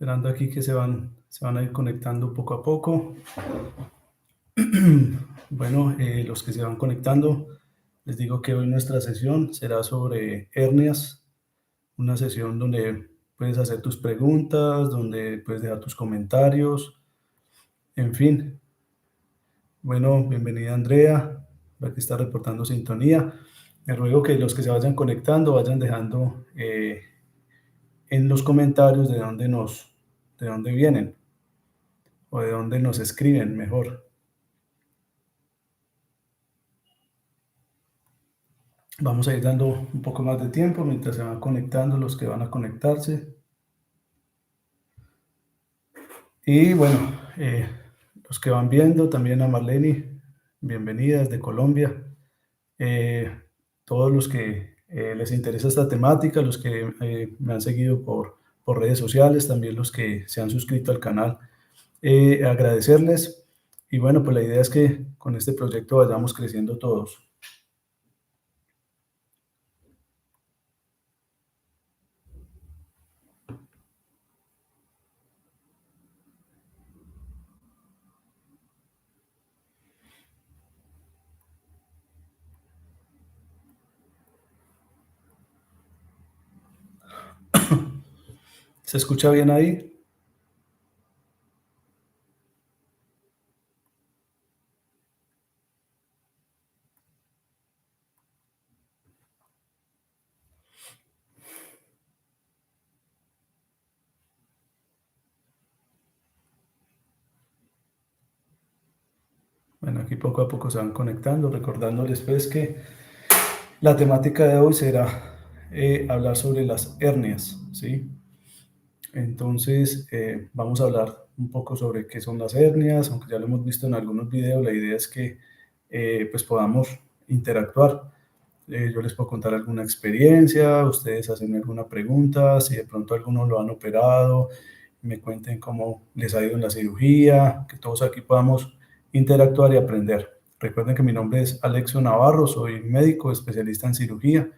Esperando aquí que se van a ir conectando poco a poco. Bueno, los que se van conectando, les digo que hoy nuestra sesión será sobre hernias, una sesión donde puedes hacer tus preguntas, donde puedes dejar tus comentarios, en fin. Bueno, bienvenida Andrea, la que está reportando sintonía. Me ruego que los que se vayan conectando vayan dejando en los comentarios de dónde vienen o de dónde nos escriben mejor. Vamos a ir dando un poco más de tiempo mientras se van conectando los que van a conectarse. Y bueno, los que van viendo, también a Marlene, bienvenida desde Colombia. Eh, Todos los que les interesa esta temática, los que me han seguido por redes sociales, también los que se han suscrito al canal, agradecerles. Y bueno, pues la idea es que con este proyecto vayamos creciendo todos. ¿Se escucha bien ahí? Bueno, aquí poco a poco se van conectando, recordándoles pues que la temática de hoy será hablar sobre las hernias, ¿sí? Entonces, vamos a hablar un poco sobre qué son las hernias, aunque ya lo hemos visto en algunos videos, la idea es que pues podamos interactuar. Yo les puedo contar alguna experiencia, ustedes hacen alguna pregunta, si de pronto algunos lo han operado, me cuenten cómo les ha ido en la cirugía, que todos aquí podamos interactuar y aprender. Recuerden que mi nombre es Alexio Navarro, soy médico especialista en cirugía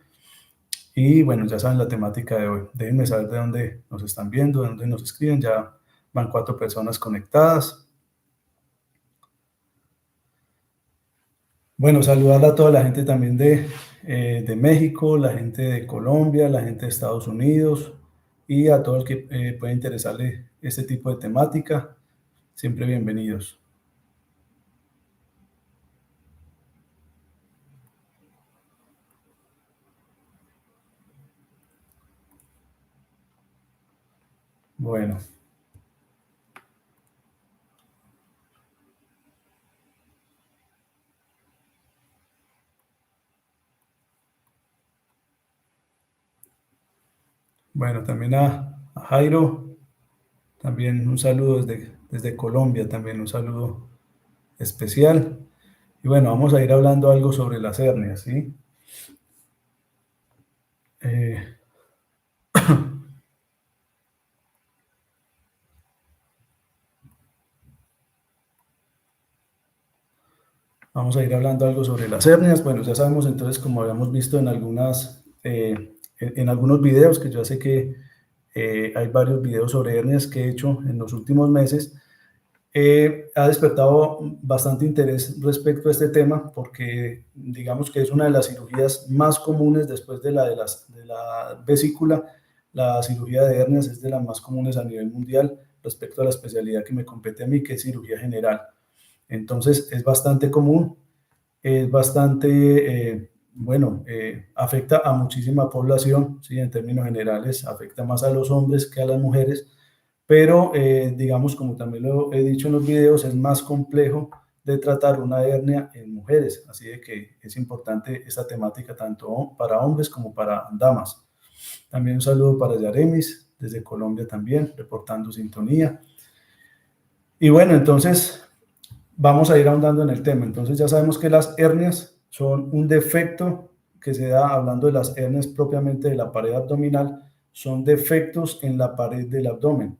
y bueno, ya saben la temática de hoy. Déjenme saber de dónde nos están viendo, de dónde nos escriben. Ya van 4 personas conectadas. Bueno, saludar a toda la gente también de México, la gente de Colombia, la gente de Estados Unidos y a todo el que pueda interesarle este tipo de temática. Siempre bienvenidos. Bueno, bueno, también a Jairo, también un saludo desde Colombia, también un saludo especial. Y bueno, vamos a ir hablando algo sobre las hernias, ¿sí? Eh, Vamos a ir hablando algo sobre las hernias. Bueno, ya sabemos entonces, como habíamos visto en en algunos videos, que yo sé que hay varios videos sobre hernias que he hecho en los últimos meses, ha despertado bastante interés respecto a este tema porque digamos que es una de las cirugías más comunes después de la vesícula. La cirugía de hernias es de las más comunes a nivel mundial respecto a la especialidad que me compete a mí, que es cirugía general. Entonces es bastante común, es bastante, bueno, afecta a muchísima población, ¿sí? En términos generales, afecta más a los hombres que a las mujeres, pero digamos, como también lo he dicho en los videos, es más complejo de tratar una hernia en mujeres, así de que es importante esta temática tanto para hombres como para damas. También un saludo para Yaremis, desde Colombia también, reportando sintonía. Y bueno, entonces vamos a ir ahondando en el tema. Entonces ya sabemos que las hernias son un defecto que se da, hablando de las hernias propiamente de la pared abdominal, son defectos en la pared del abdomen.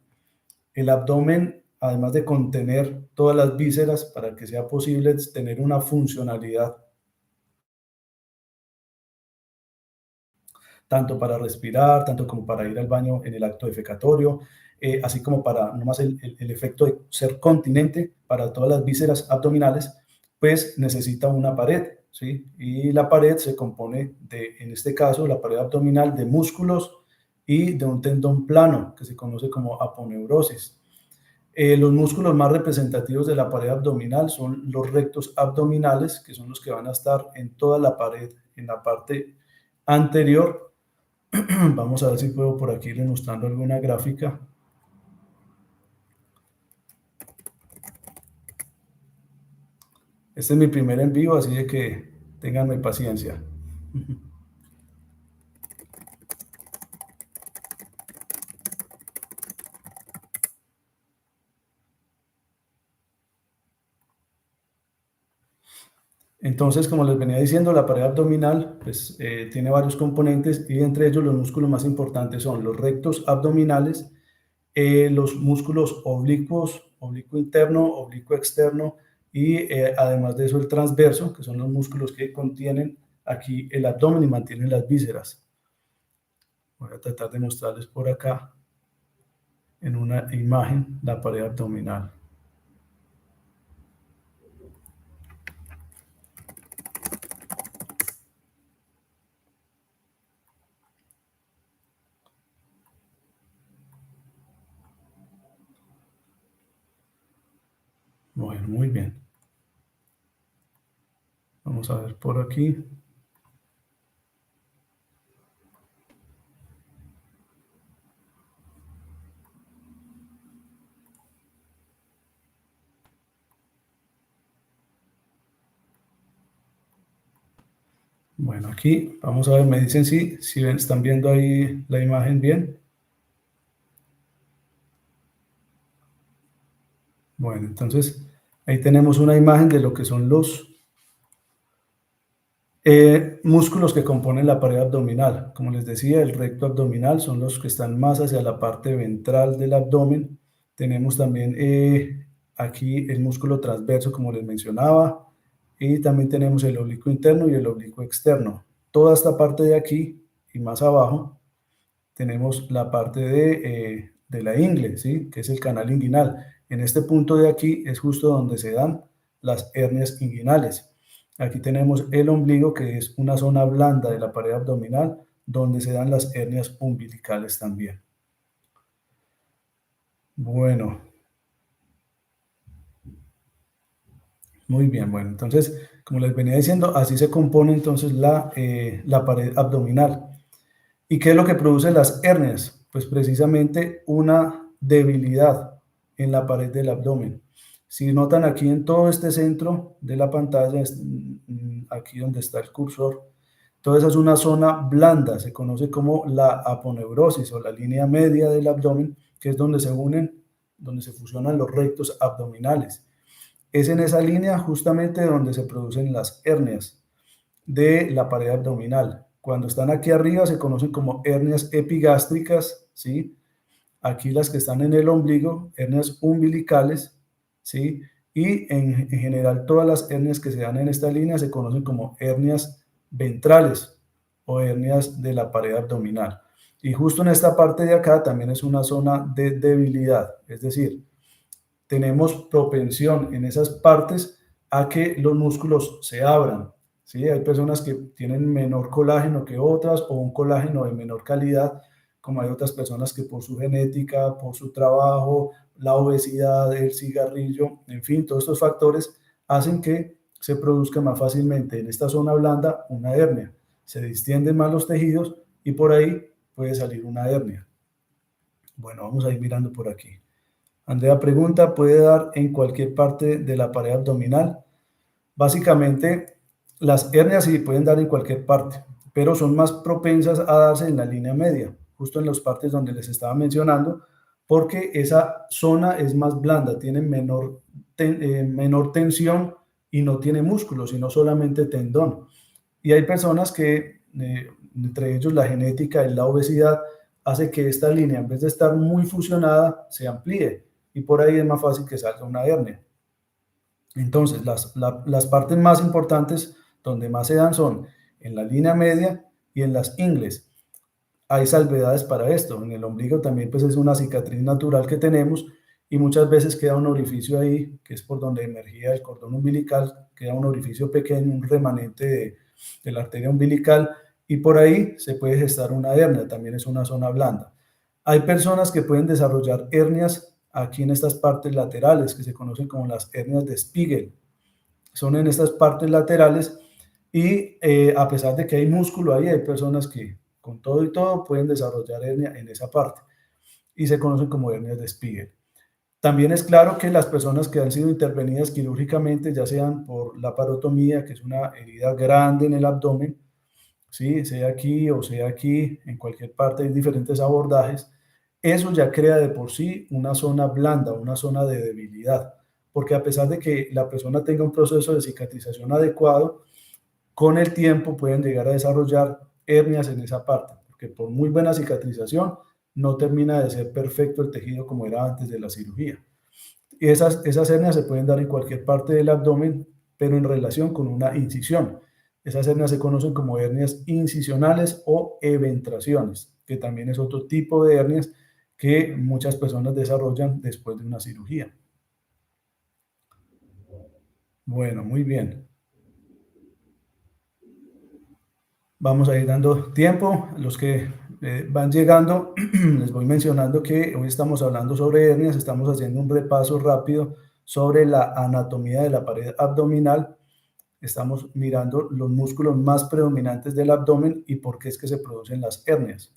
El abdomen, además de contener todas las vísceras para que sea posible tener una funcionalidad tanto para respirar, tanto como para ir al baño en el acto defecatorio, así como para nomás el efecto de ser continente para todas las vísceras abdominales, pues necesita una pared, ¿sí? Y la pared se compone de, en este caso, la pared abdominal de músculos y de un tendón plano, que se conoce como aponeurosis. Los músculos más representativos de la pared abdominal son los rectos abdominales, que son los que van a estar en toda la pared, en la parte anterior. Vamos a ver si puedo por aquí irles mostrando alguna gráfica. Este es mi primer en vivo, así de que ténganme paciencia. Entonces, como les venía diciendo, la pared abdominal pues, tiene varios componentes y entre ellos los músculos más importantes son los rectos abdominales, los músculos oblicuos, oblicuo interno, oblicuo externo y además de eso el transverso, que son los músculos que contienen aquí el abdomen y mantienen las vísceras. Voy a tratar de mostrarles por acá en una imagen la pared abdominal. Bueno, muy bien. Vamos a ver por aquí. Bueno, aquí vamos a ver, me dicen si están viendo ahí la imagen bien. Bueno, entonces ahí tenemos una imagen de lo que son los músculos que componen la pared abdominal. Como les decía, el recto abdominal son los que están más hacia la parte ventral del abdomen. Tenemos también aquí el músculo transverso, como les mencionaba, y también tenemos el oblicuo interno y el oblicuo externo. Toda esta parte de aquí y más abajo tenemos la parte de la ingle, ¿sí? Que es el canal inguinal. En este punto de aquí es justo donde se dan las hernias inguinales. Aquí tenemos el ombligo, que es una zona blanda de la pared abdominal, donde se dan las hernias umbilicales también. Bueno, muy bien, bueno, entonces, como les venía diciendo, así se compone entonces la pared abdominal. ¿Y qué es lo que produce las hernias? Pues precisamente una debilidad en la pared del abdomen. Si notan aquí en todo este centro de la pantalla, aquí donde está el cursor, toda esa es una zona blanda, se conoce como la aponeurosis o la línea media del abdomen, que es donde se unen, donde se fusionan los rectos abdominales. Es en esa línea justamente donde se producen las hernias de la pared abdominal. Cuando están aquí arriba se conocen como hernias epigástricas, ¿sí? Aquí las que están en el ombligo, hernias umbilicales, ¿sí? Y en general todas las hernias que se dan en esta línea se conocen como hernias ventrales o hernias de la pared abdominal. Y justo en esta parte de acá también es una zona de debilidad, es decir, tenemos propensión en esas partes a que los músculos se abran. ¿Sí? Hay personas que tienen menor colágeno que otras o un colágeno de menor calidad, como hay otras personas que por su genética, por su trabajo, la obesidad, el cigarrillo, en fin, todos estos factores hacen que se produzca más fácilmente en esta zona blanda una hernia. Se distienden más los tejidos y por ahí puede salir una hernia. Bueno, vamos a ir mirando por aquí. Andrea pregunta, ¿puede dar en cualquier parte de la pared abdominal? Básicamente, las hernias sí pueden dar en cualquier parte, pero son más propensas a darse en la línea media, justo en las partes donde les estaba mencionando, porque esa zona es más blanda, tiene menor tensión y no tiene músculo, sino solamente tendón. Y hay personas que, entre ellos la genética y la obesidad, hace que esta línea, en vez de estar muy fusionada, se amplíe y por ahí es más fácil que salga una hernia. Entonces, las partes más importantes donde más se dan son en la línea media y en las ingles. hay salvedades para esto. En el ombligo también pues es una cicatriz natural que tenemos y muchas veces queda un orificio ahí, que es por donde emergía el cordón umbilical, queda un orificio pequeño, un remanente de la arteria umbilical y por ahí se puede gestar una hernia, también es una zona blanda. Hay personas que pueden desarrollar hernias aquí en estas partes laterales, que se conocen como las hernias de Spiegel. Son en estas partes laterales y a pesar de que hay músculo ahí, hay personas que con todo y todo pueden desarrollar hernia en esa parte y se conocen como hernias de Spiegel. También es claro que las personas que han sido intervenidas quirúrgicamente, ya sean por la parotomía, que es una herida grande en el abdomen, ¿sí? Sea aquí, en cualquier parte, hay diferentes abordajes, eso ya crea de por sí una zona blanda, una zona de debilidad, porque a pesar de que la persona tenga un proceso de cicatrización adecuado, con el tiempo pueden llegar a desarrollar hernias en esa parte, porque por muy buena cicatrización no termina de ser perfecto el tejido como era antes de la cirugía. Y esas hernias se pueden dar en cualquier parte del abdomen, pero en relación con una incisión. Esas hernias se conocen como hernias incisionales o eventraciones, que también es otro tipo de hernias que muchas personas desarrollan después de una cirugía. Bueno, muy bien. Vamos a ir dando tiempo. Los que van llegando, les voy mencionando que hoy estamos hablando sobre hernias, estamos haciendo un repaso rápido sobre la anatomía de la pared abdominal. Estamos mirando los músculos más predominantes del abdomen y por qué es que se producen las hernias.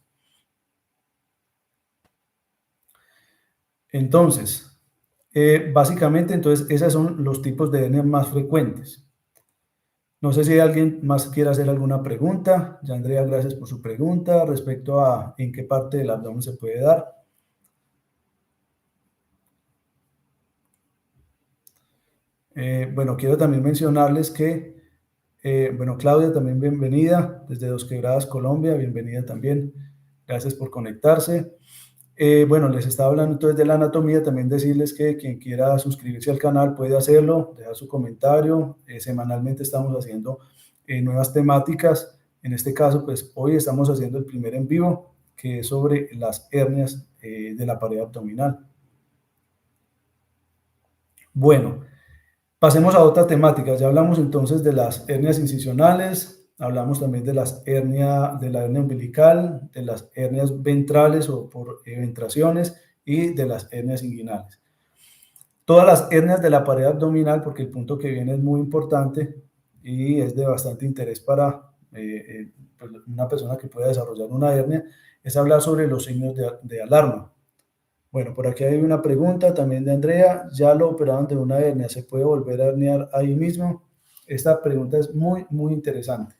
Entonces, básicamente, entonces, esos son los tipos de hernias más frecuentes. No sé si alguien más quiere hacer alguna pregunta. Ya, Andrea, gracias por su pregunta respecto a en qué parte del abdomen se puede dar. Bueno, quiero también mencionarles que, bueno, Claudia, también bienvenida desde Dos Quebradas, Colombia, bienvenida también. Gracias por conectarse. Bueno, les estaba hablando entonces de la anatomía, también decirles que quien quiera suscribirse al canal puede hacerlo, dejar su comentario. Semanalmente estamos haciendo nuevas temáticas. En este caso, pues hoy estamos haciendo el primer en vivo, que es sobre las hernias de la pared abdominal. Bueno, pasemos a otras temáticas. Ya hablamos entonces de las hernias incisionales, hablamos también de de la hernia umbilical, de las hernias ventrales o por ventraciones y de las hernias inguinales. Todas las hernias de la pared abdominal, porque el punto que viene es muy importante y es de bastante interés para pues una persona que pueda desarrollar una hernia, es hablar sobre los signos de alarma. Bueno, por aquí hay una pregunta también de Andrea. ¿Ya lo operaron de una hernia? ¿Se puede volver a herniar ahí mismo? Esta pregunta es muy, muy interesante.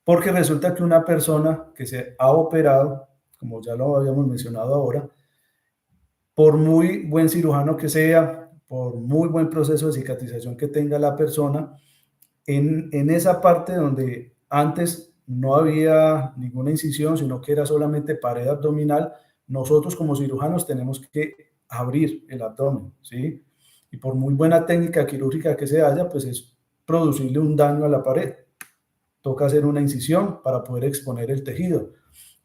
Porque resulta que una persona que se ha operado, como ya lo habíamos mencionado ahora, por muy buen cirujano que sea, por muy buen proceso de cicatrización que tenga la persona, en esa parte donde antes no había ninguna incisión, sino que era solamente pared abdominal, nosotros como cirujanos tenemos que abrir el abdomen, ¿sí? Y por muy buena técnica quirúrgica que se haya, pues es producirle un daño a la pared. Toca hacer una incisión para poder exponer el tejido,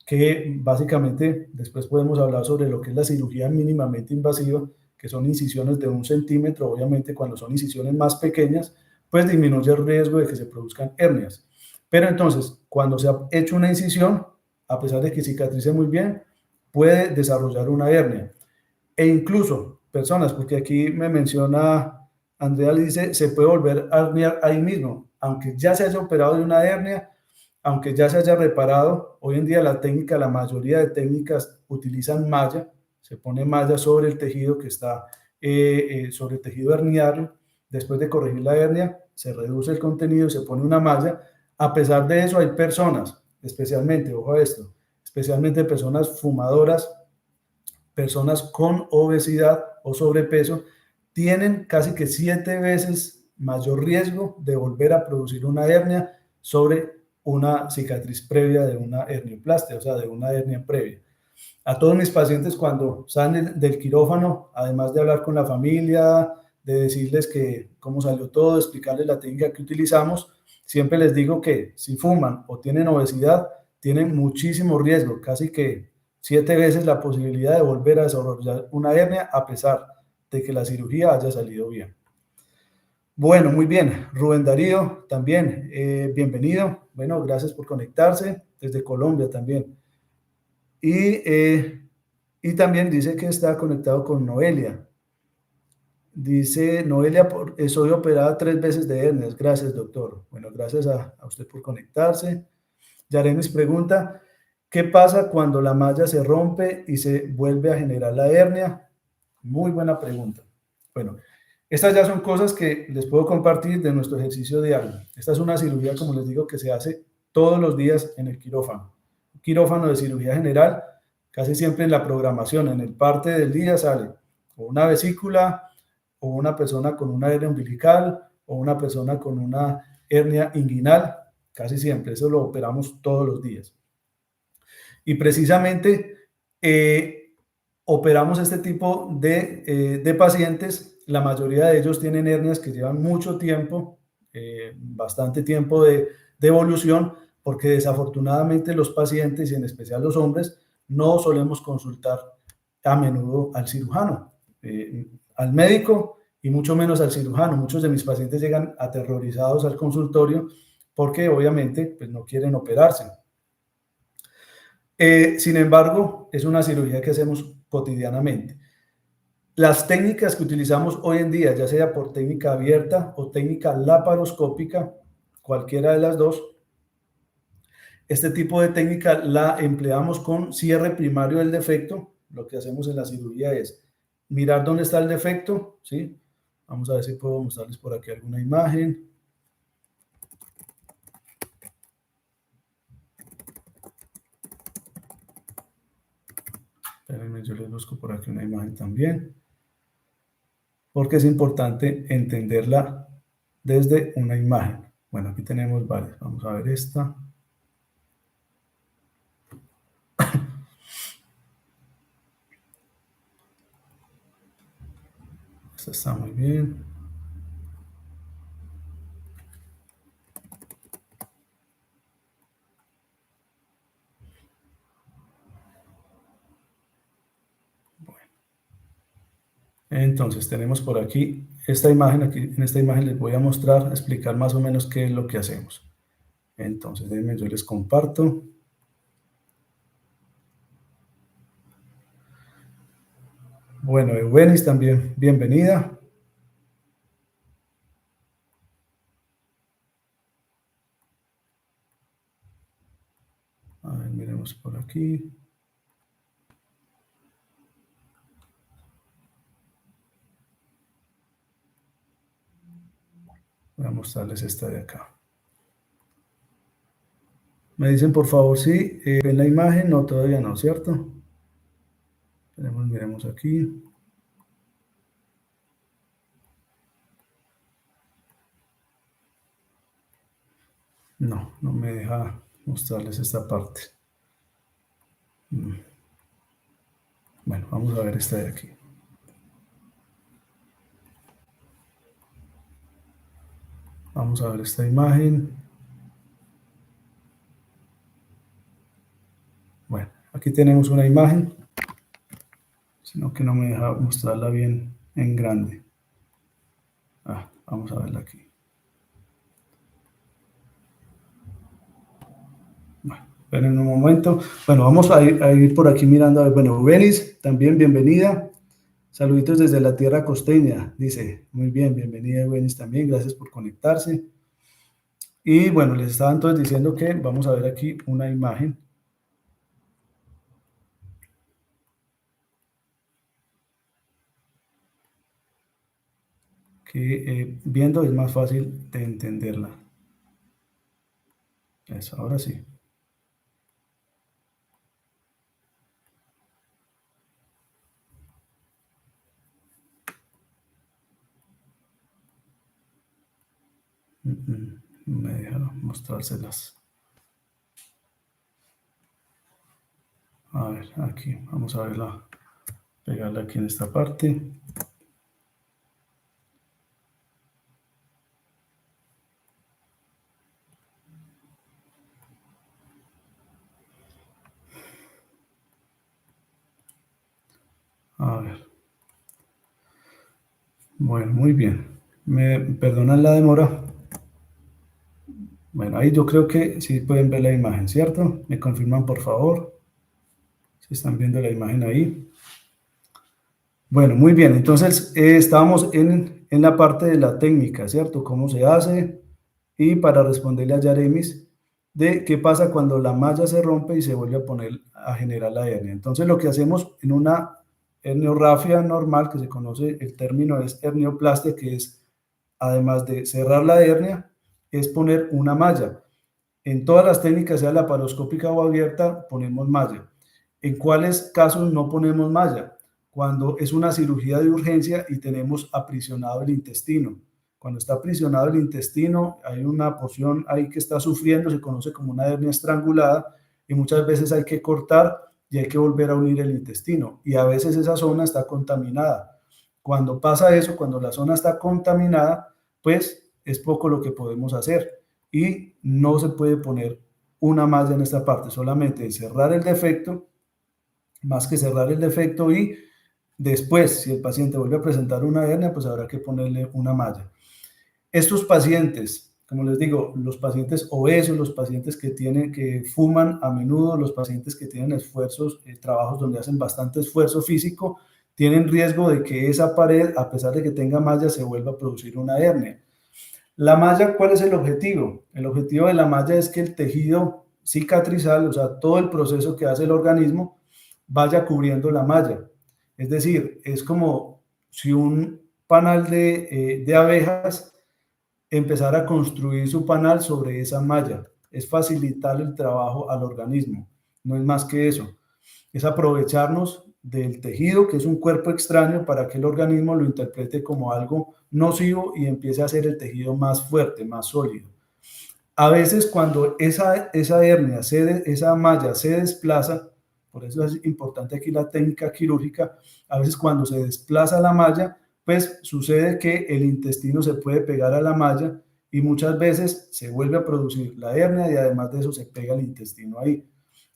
que básicamente después podemos hablar sobre lo que es la cirugía mínimamente invasiva, que son incisiones de 1 centímetro. Obviamente cuando son incisiones más pequeñas, pues disminuye el riesgo de que se produzcan hernias. Pero entonces, cuando se ha hecho una incisión, a pesar de que cicatrice muy bien, puede desarrollar una hernia. E incluso personas, porque aquí me menciona, Andrea le dice, se puede volver a herniar ahí mismo, aunque ya se haya operado de una hernia, aunque ya se haya reparado. Hoy en día la técnica, la mayoría de técnicas utilizan malla, se pone malla sobre el tejido que está, sobre el tejido herniario. Después de corregir la hernia, se reduce el contenido y se pone una malla. A pesar de eso, hay personas, especialmente, ojo a esto, especialmente personas fumadoras, personas con obesidad o sobrepeso, tienen casi que 7 veces mayor riesgo de volver a producir una hernia sobre una cicatriz previa de una hernioplastia, o sea, de una hernia previa. A todos mis pacientes cuando salen del quirófano, además de hablar con la familia, de decirles que cómo salió todo, explicarles la técnica que utilizamos, siempre les digo que si fuman o tienen obesidad, tienen muchísimo riesgo, casi que 7 veces la posibilidad de volver a desarrollar una hernia a pesar de que la cirugía haya salido bien. Bueno, muy bien. Rubén Darío, también, bienvenido. Bueno, gracias por conectarse desde Colombia también. Y también dice que está conectado con Noelia. Dice, Noelia, soy operada 3 veces de hernias. Gracias, doctor. Bueno, gracias a usted por conectarse. Yaremis pregunta, ¿qué pasa cuando la malla se rompe y se vuelve a generar la hernia? Muy buena pregunta. Bueno, estas ya son cosas que les puedo compartir de nuestro ejercicio diario. Esta es una cirugía, como les digo, que se hace todos los días en el quirófano. Un quirófano de cirugía general, casi siempre en la programación, en el parte del día sale o una vesícula, o una persona con una hernia umbilical, o una persona con una hernia inguinal, casi siempre, eso lo operamos todos los días. Y precisamente operamos este tipo de pacientes, la mayoría de ellos tienen hernias que llevan mucho tiempo, bastante tiempo de evolución, porque desafortunadamente los pacientes, y en especial los hombres, no solemos consultar a menudo al cirujano, al médico y mucho menos al cirujano. Muchos de mis pacientes llegan aterrorizados al consultorio porque obviamente pues, no quieren operarse. Sin embargo, es una cirugía que hacemos cotidianamente. Las técnicas que utilizamos hoy en día, ya sea por técnica abierta o técnica laparoscópica, cualquiera de las dos, este tipo de técnica la empleamos con cierre primario del defecto. Lo que hacemos en la cirugía es mirar dónde está el defecto, ¿sí? Vamos a ver si puedo mostrarles por aquí alguna imagen. Espérenme, yo les busco por aquí una imagen también, porque es importante entenderla desde una imagen. Bueno, aquí tenemos varias. Vamos a ver esta. Esta está muy bien. Entonces tenemos por aquí esta imagen, aquí en esta imagen les voy a mostrar, a explicar más o menos qué es lo que hacemos. Entonces, déjenme, yo les comparto. Bueno, Ewenis también, bienvenida. A ver, miremos por aquí. Voy a mostrarles esta de acá. Me dicen, por favor, si ven la imagen. No, todavía no, ¿cierto? Miremos aquí. No, no me deja mostrarles esta parte. Bueno, vamos a ver esta de aquí. Vamos a ver esta imagen. Bueno, aquí tenemos una imagen, sino que no me deja mostrarla bien en grande. Vamos a verla aquí. Bueno, esperen un momento. Bueno, vamos a ir por aquí mirando. Bueno, Benis, también bienvenida. Saluditos desde la tierra costeña, dice. Muy bien, bienvenida Benis también. Gracias por conectarse. Y bueno, les estaba entonces diciendo que vamos a ver aquí una imagen. Que viendo es más fácil de entenderla. Eso, ahora sí. No me deja mostrárselas. A ver, aquí, vamos a verla, pegarla aquí en esta parte. Bueno, muy bien. Me perdonan la demora. Bueno, ahí yo creo que sí pueden ver la imagen, ¿cierto? Me confirman, por favor, si están viendo la imagen ahí. Bueno, muy bien. Entonces, estábamos en la parte de la técnica, ¿cierto? ¿Cómo se hace? Y para responderle a Yaremis de qué pasa cuando la malla se rompe y se vuelve a poner a generar la hernia. Entonces, lo que hacemos en una herniorrafia normal, que se conoce, el término es hernioplastia, que es, además de cerrar la hernia, es poner una malla. En todas las técnicas, sea laparoscópica o abierta, ponemos malla. ¿En cuáles casos no ponemos malla? Cuando es una cirugía de urgencia y tenemos aprisionado el intestino. Cuando está aprisionado el intestino, hay una porción ahí que está sufriendo, se conoce como una hernia estrangulada, y muchas veces hay que cortar y hay que volver a unir el intestino. Y a veces esa zona está contaminada. Cuando pasa eso, cuando la zona está contaminada, pues es poco lo que podemos hacer y no se puede poner una malla en esta parte, solamente cerrar el defecto, más que cerrar el defecto y después, si el paciente vuelve a presentar una hernia, pues habrá que ponerle una malla. Estos pacientes, como les digo, los pacientes obesos, los pacientes que fuman a menudo, los pacientes que tienen esfuerzos, trabajos donde hacen bastante esfuerzo físico, tienen riesgo de que esa pared, a pesar de que tenga malla, se vuelva a producir una hernia. La malla, ¿cuál es el objetivo? El objetivo de la malla es que el tejido cicatrizal, o sea, todo el proceso que hace el organismo, vaya cubriendo la malla. Es decir, es como si un panal de abejas empezara a construir su panal sobre esa malla. Es facilitar el trabajo al organismo, no es más que eso. Es aprovecharnos del tejido, que es un cuerpo extraño, para que el organismo lo interprete como algo nocivo y empiece a hacer el tejido más fuerte, más sólido. A veces cuando esa hernia, esa malla se desplaza, por eso es importante aquí la técnica quirúrgica, a veces cuando se desplaza la malla, pues sucede que el intestino se puede pegar a la malla y muchas veces se vuelve a producir la hernia y además de eso se pega el intestino ahí.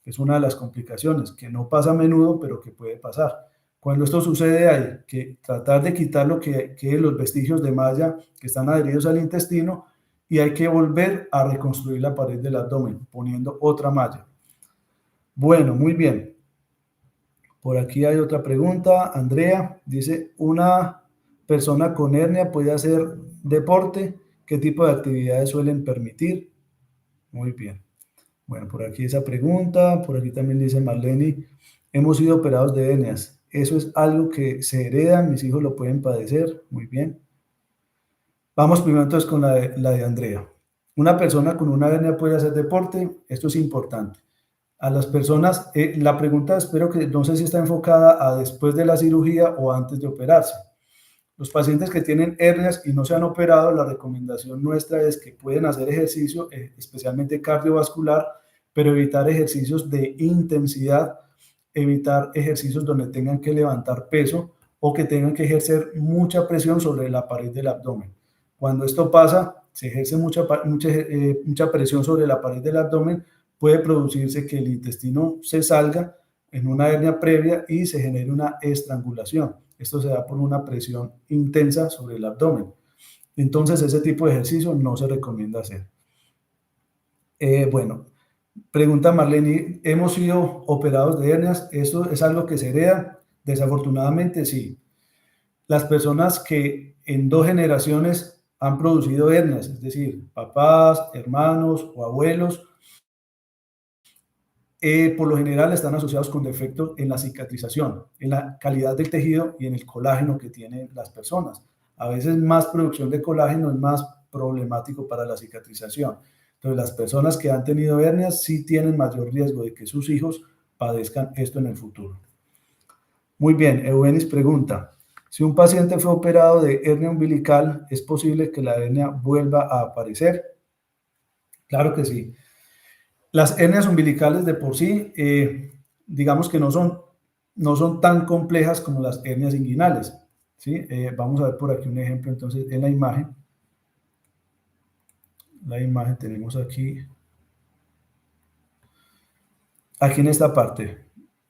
Es una de las complicaciones que no pasa a menudo, pero que puede pasar. Cuando esto sucede hay que tratar de quitar los vestigios de malla que están adheridos al intestino y hay que volver a reconstruir la pared del abdomen poniendo otra malla. Bueno, muy bien. Por aquí hay otra pregunta. Andrea dice, ¿una persona con hernia puede hacer deporte? ¿Qué tipo de actividades suelen permitir? Muy bien. Bueno, por aquí esa pregunta. Por aquí también dice Marlene, hemos sido operados de hernias. ¿Eso es algo que se hereda? ¿Mis hijos lo pueden padecer? Muy bien. Vamos primero entonces con la de Andrea. Una persona con una hernia puede hacer deporte, esto es importante. A las personas, la pregunta espero que no sé si está enfocada a después de la cirugía o antes de operarse. Los pacientes que tienen hernias y no se han operado, la recomendación nuestra es que pueden hacer ejercicio, especialmente cardiovascular, pero evitar ejercicios de intensidad, evitar ejercicios donde tengan que levantar peso o que tengan que ejercer mucha presión sobre la pared del abdomen. Cuando esto pasa, se ejerce mucha presión sobre la pared del abdomen, puede producirse que el intestino se salga en una hernia previa y se genere una estrangulación. Esto se da por una presión intensa sobre el abdomen. Entonces, ese tipo de ejercicio no se recomienda hacer. Bueno, pregunta Marlene, ¿hemos sido operados de hernias? ¿Esto es algo que se hereda? Desafortunadamente, sí. Las personas que en 2 generaciones han producido hernias, es decir, papás, hermanos o abuelos, por lo general están asociados con defectos en la cicatrización, en la calidad del tejido y en el colágeno que tienen las personas. A veces más producción de colágeno es más problemático para la cicatrización. Entonces, las personas que han tenido hernias sí tienen mayor riesgo de que sus hijos padezcan esto en el futuro. Muy bien, Eugenis pregunta, si un paciente fue operado de hernia umbilical, ¿es posible que la hernia vuelva a aparecer? Claro que sí. Las hernias umbilicales de por sí, digamos que no son tan complejas como las hernias inguinales, ¿sí? Vamos a ver por aquí un ejemplo, entonces, en la imagen. La imagen tenemos aquí en esta parte.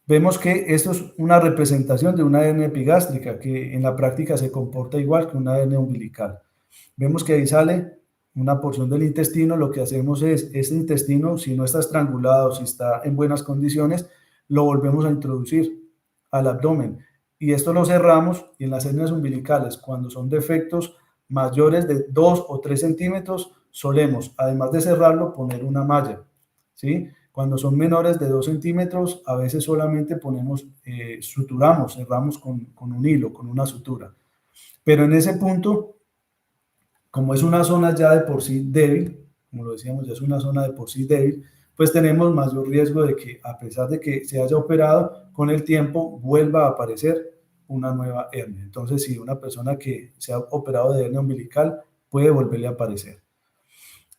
Vemos que esto es una representación de una hernia epigástrica que en la práctica se comporta igual que una hernia umbilical. Vemos que ahí sale una porción del intestino. Lo que hacemos es, este intestino, si no está estrangulado, si está en buenas condiciones, lo volvemos a introducir al abdomen. Y esto lo cerramos, y en las hernias umbilicales, cuando son defectos mayores de 2 o 3 centímetros, solemos, además de cerrarlo, poner una malla, ¿sí? Cuando son menores de 2 centímetros, a veces solamente ponemos, suturamos, cerramos con un hilo, con una sutura. Pero en ese punto, como es una zona ya de por sí débil, como lo decíamos, ya es una zona de por sí débil, pues tenemos mayor riesgo de que, a pesar de que se haya operado, con el tiempo vuelva a aparecer una nueva hernia. Entonces, si una persona que se ha operado de hernia umbilical puede volverle a aparecer.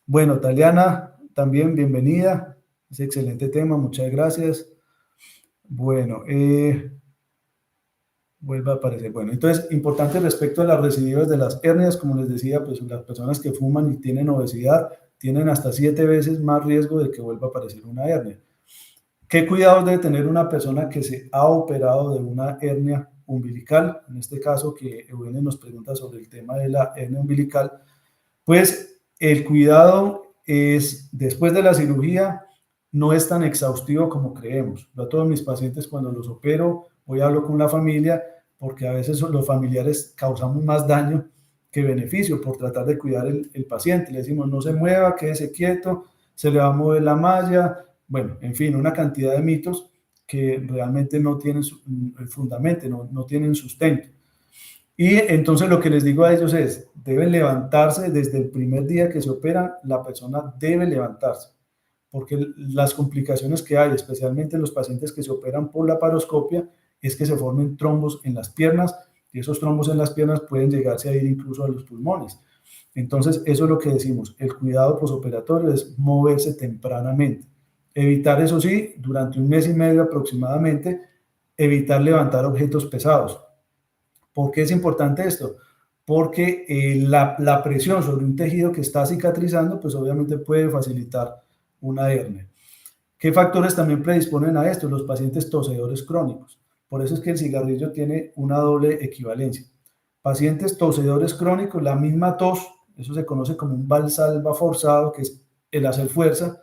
Bueno, Taliana, también bienvenida. Es excelente tema, muchas gracias. Bueno, vuelve a aparecer. Bueno, entonces, importante respecto a las recidivas de las hernias, como les decía, pues las personas que fuman y tienen obesidad tienen hasta 7 veces más riesgo de que vuelva a aparecer una hernia. ¿Qué cuidados debe tener una persona que se ha operado de una hernia umbilical? En este caso, que Eugenia nos pregunta sobre el tema de la hernia umbilical, pues el cuidado es, después de la cirugía, no es tan exhaustivo como creemos. Yo a todos mis pacientes cuando los opero, hoy hablo con la familia, porque a veces los familiares causamos más daño que beneficio por tratar de cuidar el paciente. Le decimos, no se mueva, quédese quieto, se le va a mover la malla, bueno, en fin, una cantidad de mitos que realmente no tienen fundamento, no tienen sustento. Y entonces lo que les digo a ellos es, deben levantarse desde el primer día que se operan, la persona debe levantarse, porque las complicaciones que hay, especialmente en los pacientes que se operan por la paroscopia, es que se formen trombos en las piernas, y esos trombos en las piernas pueden llegarse a ir incluso a los pulmones. Entonces, eso es lo que decimos, el cuidado posoperatorio es moverse tempranamente. Evitar, eso sí, durante un mes y medio aproximadamente, evitar levantar objetos pesados. ¿Por qué es importante esto? Porque la presión sobre un tejido que está cicatrizando, pues obviamente puede facilitar una hernia. ¿Qué factores también predisponen a esto? Los pacientes tosedores crónicos. Por eso es que el cigarrillo tiene una doble equivalencia. Pacientes tosedores crónicos, la misma tos, eso se conoce como un valsalva forzado, que es el hacer fuerza.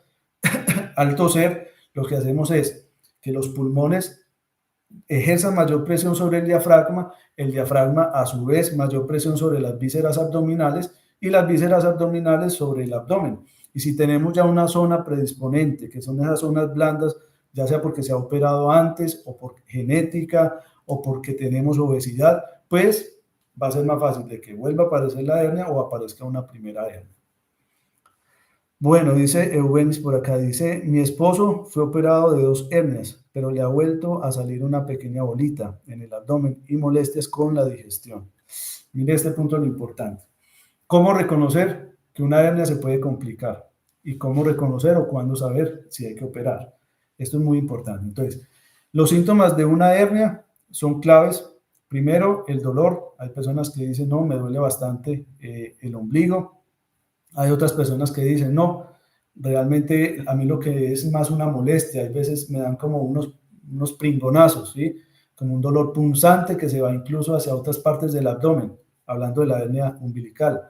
Al toser, lo que hacemos es que los pulmones ejerzan mayor presión sobre el diafragma a su vez mayor presión sobre las vísceras abdominales y las vísceras abdominales sobre el abdomen. Y si tenemos ya una zona predisponente, que son esas zonas blandas, ya sea porque se ha operado antes o por genética o porque tenemos obesidad, pues va a ser más fácil de que vuelva a aparecer la hernia o aparezca una primera hernia. Bueno, dice Eugenis por acá, dice, mi esposo fue operado de 2 hernias, pero le ha vuelto a salir una pequeña bolita en el abdomen y molestias con la digestión. Mire este punto lo importante. ¿Cómo reconocer que una hernia se puede complicar? Y cómo reconocer o cuándo saber si hay que operar. Esto es muy importante. Entonces, los síntomas de una hernia son claves. Primero, el dolor. Hay personas que dicen, no, me duele bastante el ombligo. Hay otras personas que dicen, no, realmente a mí lo que es más una molestia, hay veces me dan como unos pringonazos, ¿sí? Como un dolor punzante que se va incluso hacia otras partes del abdomen, hablando de la hernia umbilical.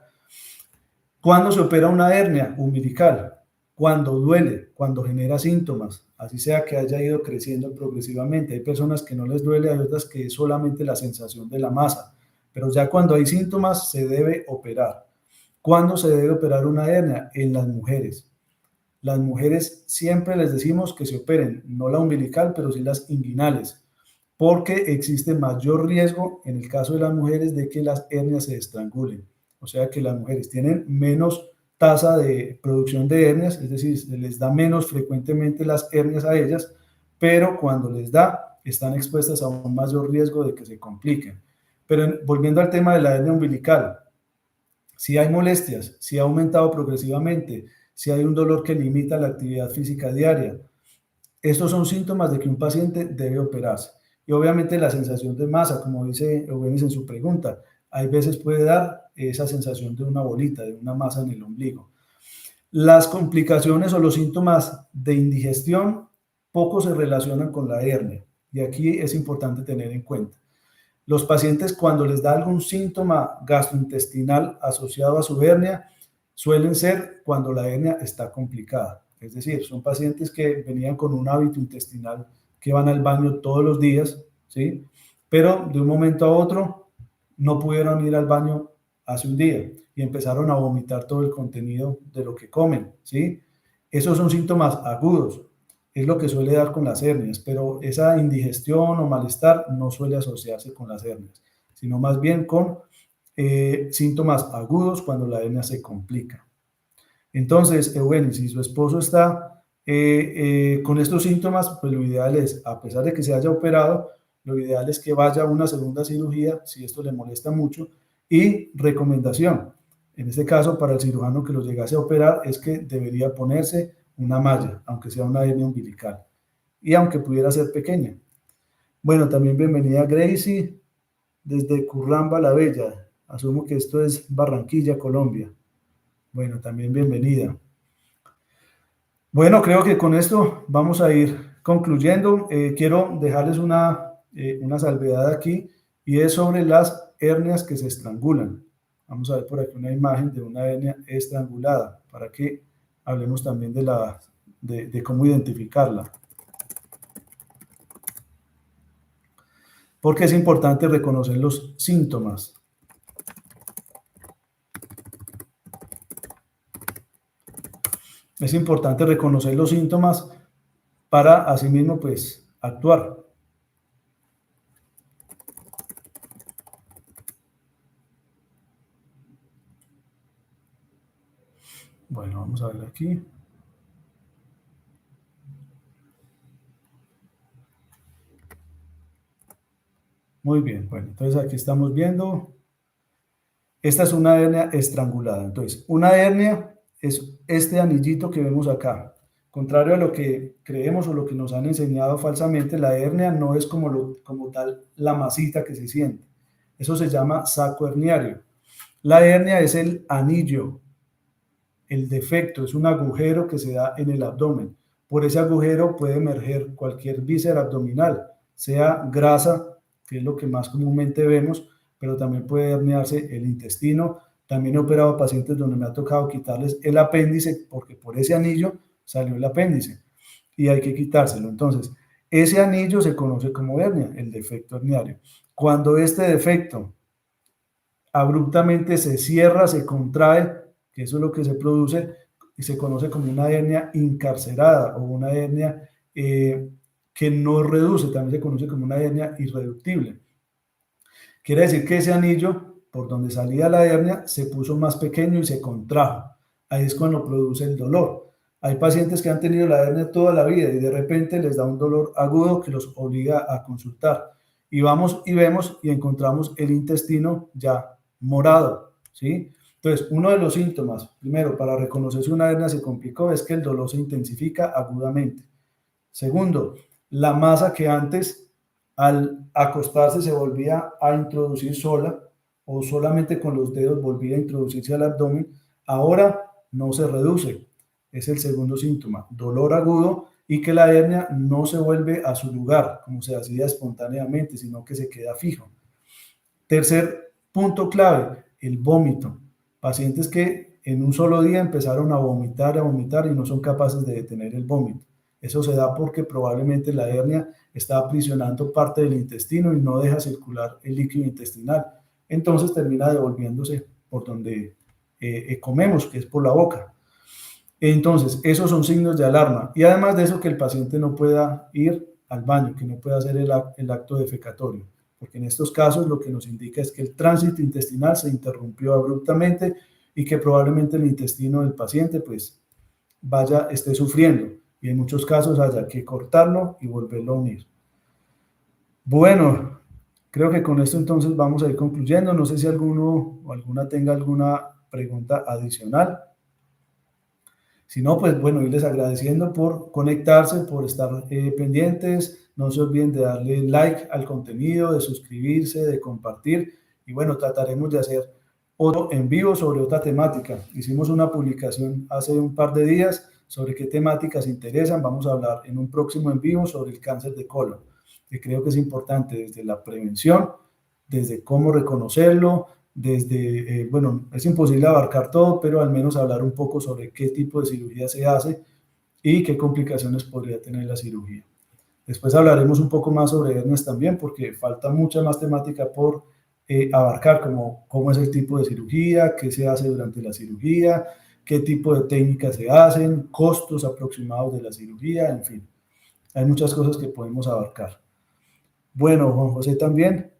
¿Cuándo se opera una hernia umbilical? Cuando duele, cuando genera síntomas, así sea que haya ido creciendo progresivamente. Hay personas que no les duele, hay otras que es solamente la sensación de la masa, pero ya cuando hay síntomas se debe operar. ¿Cuándo se debe operar una hernia? En las mujeres. Las mujeres siempre les decimos que se operen, no la umbilical, pero sí las inguinales, porque existe mayor riesgo en el caso de las mujeres de que las hernias se estrangulen. O sea que las mujeres tienen menos tasa de producción de hernias, es decir, se les da menos frecuentemente las hernias a ellas, pero cuando les da, están expuestas a un mayor riesgo de que se compliquen. Pero volviendo al tema de la hernia umbilical, si hay molestias, si ha aumentado progresivamente, si hay un dolor que limita la actividad física diaria, estos son síntomas de que un paciente debe operarse. Y obviamente la sensación de masa, como dice Eugenis en su pregunta, hay veces puede dar esa sensación de una bolita, de una masa en el ombligo. Las complicaciones o los síntomas de indigestión poco se relacionan con la hernia. Y aquí es importante tener en cuenta. Los pacientes, cuando les da algún síntoma gastrointestinal asociado a su hernia, suelen ser cuando la hernia está complicada. Es decir, son pacientes que venían con un hábito intestinal, que van al baño todos los días, ¿sí? Pero de un momento a otro no pudieron ir al baño hace un día y empezaron a vomitar todo el contenido de lo que comen, ¿sí? Esos son síntomas agudos, es lo que suele dar con las hernias, pero esa indigestión o malestar no suele asociarse con las hernias, sino más bien con síntomas agudos cuando la hernia se complica. Entonces, Eugenio, si su esposo está con estos síntomas, pues lo ideal es, a pesar de que se haya operado, lo ideal es que vaya a una segunda cirugía, si esto le molesta mucho, y recomendación, en este caso para el cirujano que lo llegase a operar, es que debería ponerse una malla, aunque sea una hernia umbilical, y aunque pudiera ser pequeña. Bueno, también bienvenida Gracie, desde Curramba la Bella, asumo que esto es Barranquilla, Colombia. Bueno, también bienvenida. Bueno, creo que con esto vamos a ir concluyendo. Quiero dejarles una salvedad aquí y es sobre las hernias que se estrangulan. Vamos a ver por aquí una imagen de una hernia estrangulada para que hablemos también de cómo identificarla. Porque es importante reconocer los síntomas. Es importante reconocer los síntomas para asimismo pues actuar. Bueno, vamos a ver aquí. Muy bien, bueno, entonces aquí estamos viendo. Esta es una hernia estrangulada. Entonces, una hernia es este anillito que vemos acá. Contrario a lo que creemos o lo que nos han enseñado falsamente, la hernia no es como tal la masita que se siente. Eso se llama saco herniario. La hernia es el anillo, el defecto, es un agujero que se da en el abdomen. Por ese agujero puede emerger cualquier víscera abdominal, sea grasa, que es lo que más comúnmente vemos, pero también puede herniarse el intestino. También he operado pacientes donde me ha tocado quitarles el apéndice porque por ese anillo salió el apéndice y hay que quitárselo. Entonces, ese anillo se conoce como hernia, el defecto herniario. Cuando este defecto abruptamente se cierra, se contrae, que eso es lo que se produce, y se conoce como una hernia incarcerada o una hernia que no reduce, también se conoce como una hernia irreductible. Quiere decir que ese anillo, por donde salía la hernia, se puso más pequeño y se contrajo. Ahí es cuando produce el dolor. Hay pacientes que han tenido la hernia toda la vida y de repente les da un dolor agudo que los obliga a consultar. Y vamos y vemos y encontramos el intestino ya morado, ¿sí? Entonces, uno de los síntomas, primero, para reconocer si una hernia se complicó, es que el dolor se intensifica agudamente. Segundo, la masa que antes al acostarse se volvía a introducir sola o solamente con los dedos volvía a introducirse al abdomen, ahora no se reduce. Es el segundo síntoma, dolor agudo y que la hernia no se vuelve a su lugar, como se hacía espontáneamente, sino que se queda fijo. Tercer punto clave, el vómito. Pacientes que en un solo día empezaron a vomitar y no son capaces de detener el vómito. Eso se da porque probablemente la hernia está aprisionando parte del intestino y no deja circular el líquido intestinal. Entonces termina devolviéndose por donde comemos, que es por la boca. Entonces, esos son signos de alarma. Y además de eso, que el paciente no pueda ir al baño, que no pueda hacer el acto defecatorio. Porque en estos casos lo que nos indica es que el tránsito intestinal se interrumpió abruptamente y que probablemente el intestino del paciente pues esté sufriendo y en muchos casos haya que cortarlo y volverlo a unir. Bueno, creo que con esto entonces vamos a ir concluyendo. No sé si alguno o alguna tenga alguna pregunta adicional. Si no, pues bueno, irles agradeciendo por conectarse, por estar pendientes. No se olviden de darle like al contenido, de suscribirse, de compartir. Y bueno, trataremos de hacer otro en vivo sobre otra temática. Hicimos una publicación hace un par de días sobre qué temáticas interesan. Vamos a hablar en un próximo en vivo sobre el cáncer de colon. que creo que es importante desde la prevención, desde cómo reconocerlo, desde, bueno, es imposible abarcar todo, pero al menos hablar un poco sobre qué tipo de cirugía se hace y qué complicaciones podría tener la cirugía. Después hablaremos un poco más sobre hernias también, porque falta mucha más temática por abarcar, como cómo es el tipo de cirugía, qué se hace durante la cirugía, qué tipo de técnicas se hacen, costos aproximados de la cirugía, en fin. Hay muchas cosas que podemos abarcar. Bueno, Juan José también,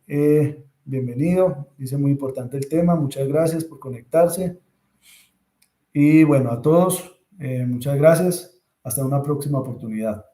bienvenido, dice muy importante el tema, muchas gracias por conectarse. Y bueno, a todos, muchas gracias, hasta una próxima oportunidad.